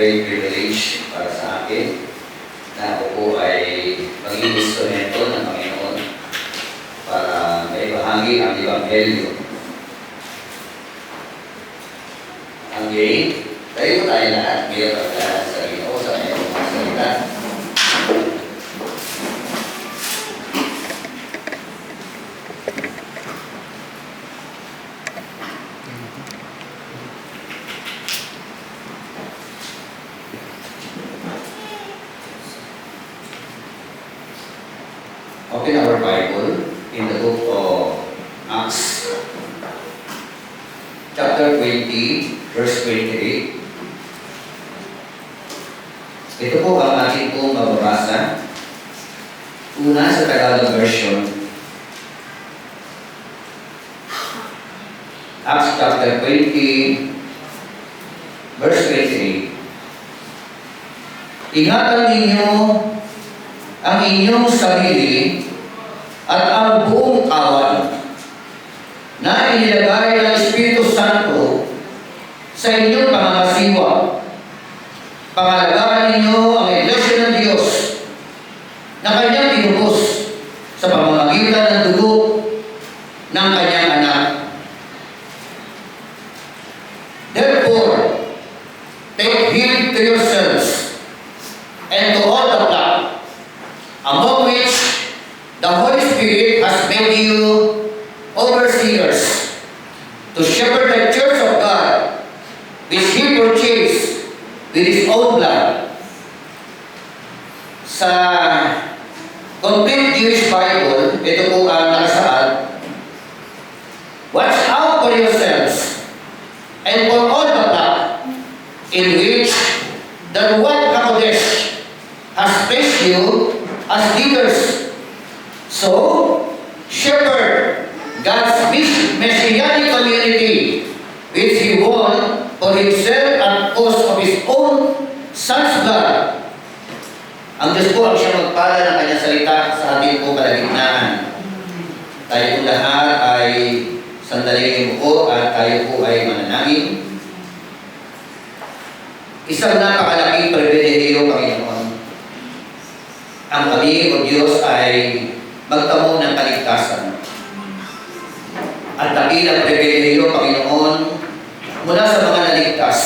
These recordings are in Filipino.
great privilege para sa akin na ako po ay maging instrumento ng Panginoon para maibahagi ang Ebanghelyo. Again, tayo po tayo lahat ngayon sa Ginoo sa kanyang mga salita. Open our Bible in the book of Acts, chapter 20, verse 28. Ito po ang ating pong mababasa. Una sa Tagalog version. Acts chapter 20, verse 28. Ingatan ninyo ang inyong sarili at ang buong kawan na inilagay ng Espiritu Santo sa inyong pangangasiwa. Pangalagaan ninyo ang Iglesia ng Diyos na kanyang tinubos sa pamamagitan ng dugo ng kanyang anak. Therefore, take heed to yourselves and to all the flock, among which the Holy Spirit has made you overseers, to shepherd the church of God, which He purchased with His own blood. Sa Complete Jewish Bible, ito po ang nakasaad, watch out for yourselves and for all the flock in which the Ruach HaKodesh has placed you as leaders. So, shepherd God's messianic community, which He won for Himself at cost of His own Son's blood. Ang Diyos po ang siyang magpala ng kanyang salita sa ating po kalagitnaan. Tayo po lahat ay sandaling imuko at tayo po ay mananangin. Isang napakalaking pribilehiyo, Panginoon. Ang kami o Diyos ay magtamo ng kaligtasan. At dakilang pribilehiyo, Panginoon, mula sa mga naligtas,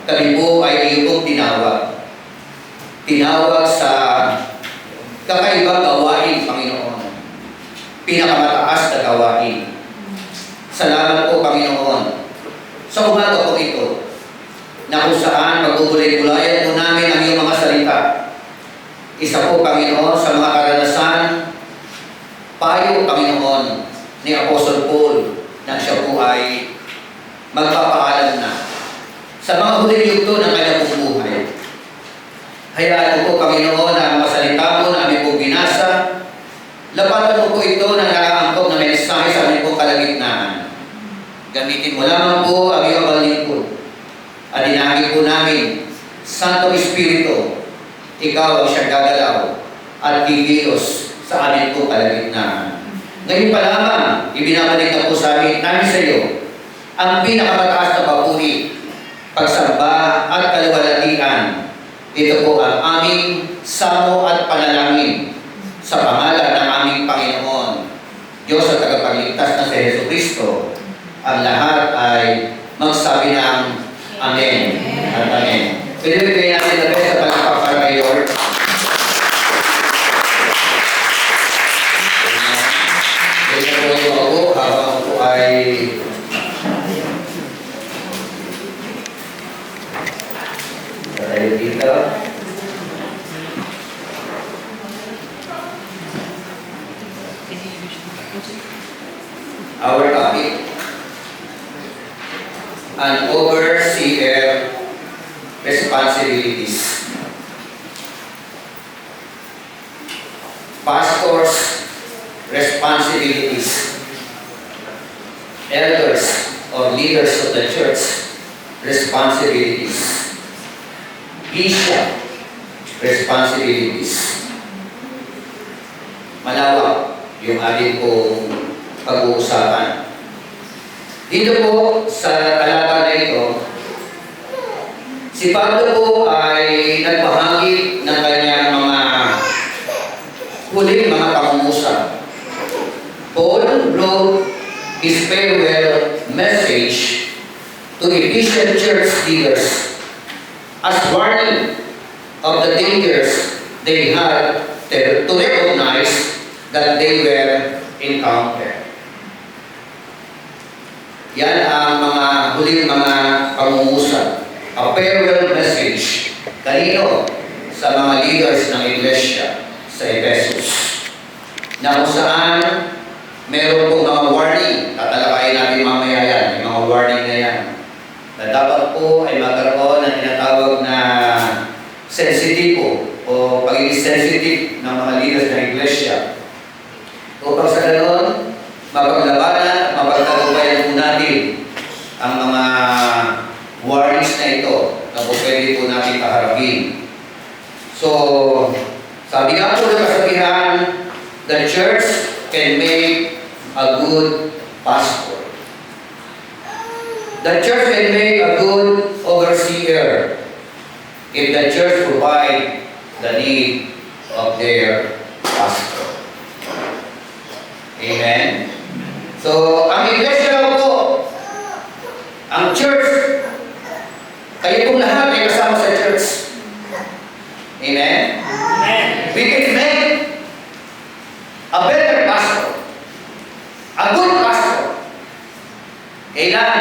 kami po ay iyong tinawag. Tinawag sa kakaibang gawain, Panginoon. Pinakamataas na gawain. Salamat po, Panginoon. Sa umaga po ito, na kung saan magbubulay-bulayan po namin ang iyong mga salita. Isa po, Panginoon, sa mga karanasan, payo, Panginoon, ni Apostle Paul, na siya po ay magpapaalam na sa mga huling yugto ng kanyang buhay. Hayaan mo po, Panginoon, na mga salita mo na aming po binasa, lapatan mo po ito na nakaangkop na mensahe sa aming po kalagitnaan. Gamitin mo lamang po ang iyong balingkod. At dinangin po namin, Santo Espiritu, ikaw ang siyang gagalaw at kikilos sa amin po kalagitnaan. Ngayon pa lamang, ibinabalik na po sa amin sa iyo ang pinakamataas na papuri, pagsamba at kaluwalhatian. Ito po ang aming samo at panalangin sa pangalan ng aming Panginoon, Diyos at tagapagligtas na si Jesucristo. Ang lahat ay magsabi ng Amen at Amen. Pwede bigay natin na best sa pagpapara kay Lord. Pwede po yung ako habang po ay tayo dito. Our topic, an overseer responsibilities. Pastors' responsibilities. Elders or leaders of the church responsibilities. Bishop responsibilities. Malawak yung ating pong pag-uusapan. Dito po sa talata na ito, Si Pablo po ay nagbahagi ng kanyang mga huling mga pangungusap. Paul wrote his farewell message to Ephesian church leaders as warning of the dangers they had to recognize that they were encountered. Yan ang mga huling mga pangungusap. A farewell message. Kanino? Sa mga leaders ng iglesia sa Ephesus. Na kung saan meron pong mga warning. Tatalakayin natin mamaya yan. Yung mga warning na yan. Na dapat po ay magkaroon ng tinatawag na sensitibo o pagiging sensitive ng mga leaders ng iglesia. Upang sa ganoon, mapaglabanan, mapagtagumpayan po natin ang mga warnings na ito na po pwede po natin kaharapin. So, sabi nga po ng kasabihan, the church can make a good pastor. The church can make a good overseer if the church provide the need of their pastor. Amen? So, ang iglesia po, ang church, kayo pong lahat ay kasama sa church. Amen? Amen. We can make a better pastor. A good pastor. Amen?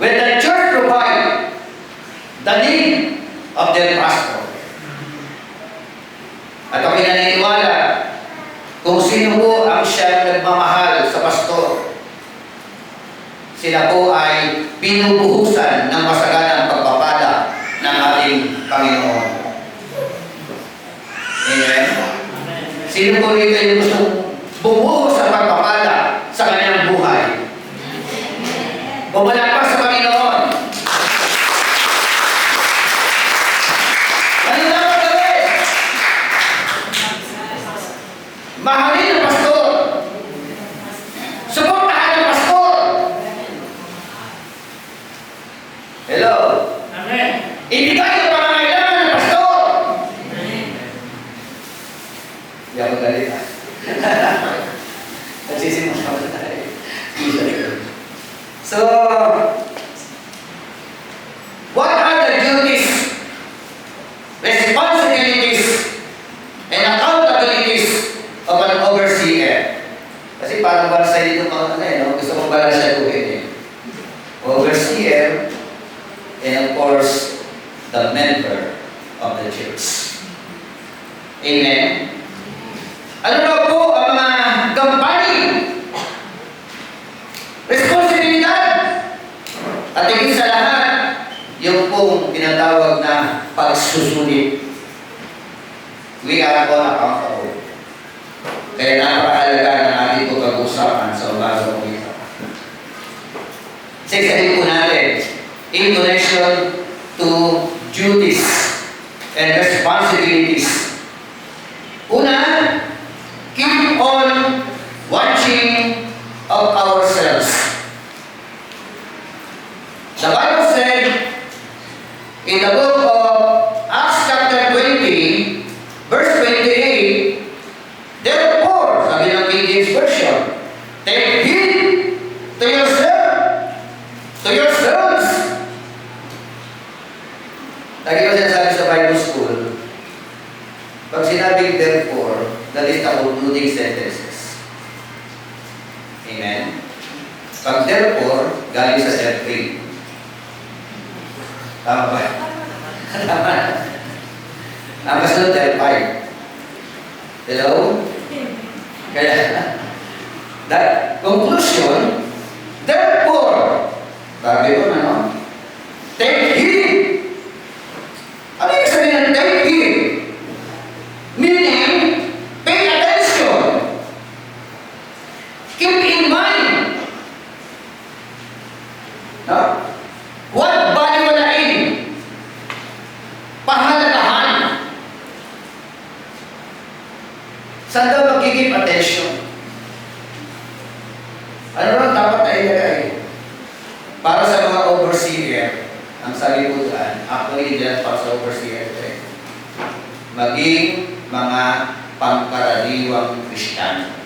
When the church provide the need of their pastor. At ako'y naniniwala kung sino po ang siyang nagmamahal sa pastor. Sila po ay pinubuhusan ng masaganang pagpapala ng ating Panginoon. Amen? Sino po rito yung gusto bumuhos sa pagpapala sa kanyang buhay? Bumalakpas sa Panginoon. Ano dapat gawin? Mahalin ang pastor. Suportahan ang pastor. Hello? Amen. Ibigay ang pangangailangan ng pastor. Hindi ako galit ha. Nagsisimula ako na tayo. So, what are the duties, responsibilities, and accountabilities of an overseer? Kasi parang balsa dito mga no? Gusto kong balansa gawin Overseer, and of course, the member of the church. Amen? Ano na po ang mga gampanin? Responsibilidad! At higit sa lahat, yung pong tinatawag na pagsusulit. We are all accountable. Kaya napakahalaga na natin ito pag-usapan sa umaga po ito. Sexalin po natin, in connection to duties and responsibilities. Una, keep on watching of ourselves. The Bible said in the book of Acts chapter 20, verse 28, therefore, sabi ng King James Version, take heed to yourself, to yourselves. Lagi ko sinasabi sa Bible school, pag sinabing therefore, that is the concluding sentences. Amen? Pag therefore, galing sa therefore. Tama ba? Tama. Ang kasunod, therefore. Hello? Kaya, that conclusion, therefore, sabi ko na, no? Take heed. Ano yung sabihin ng take heed? Meaning, pay attention. Keep in mind. No? What baliwalain? Pahalagahan. Saan daw mag-give attention? Ano lang dapat na ilagay? Para sa mga overseer, ang sabi po doon, actually dyan para sa overseer, maging mga pangkaraniwang Kristiyano.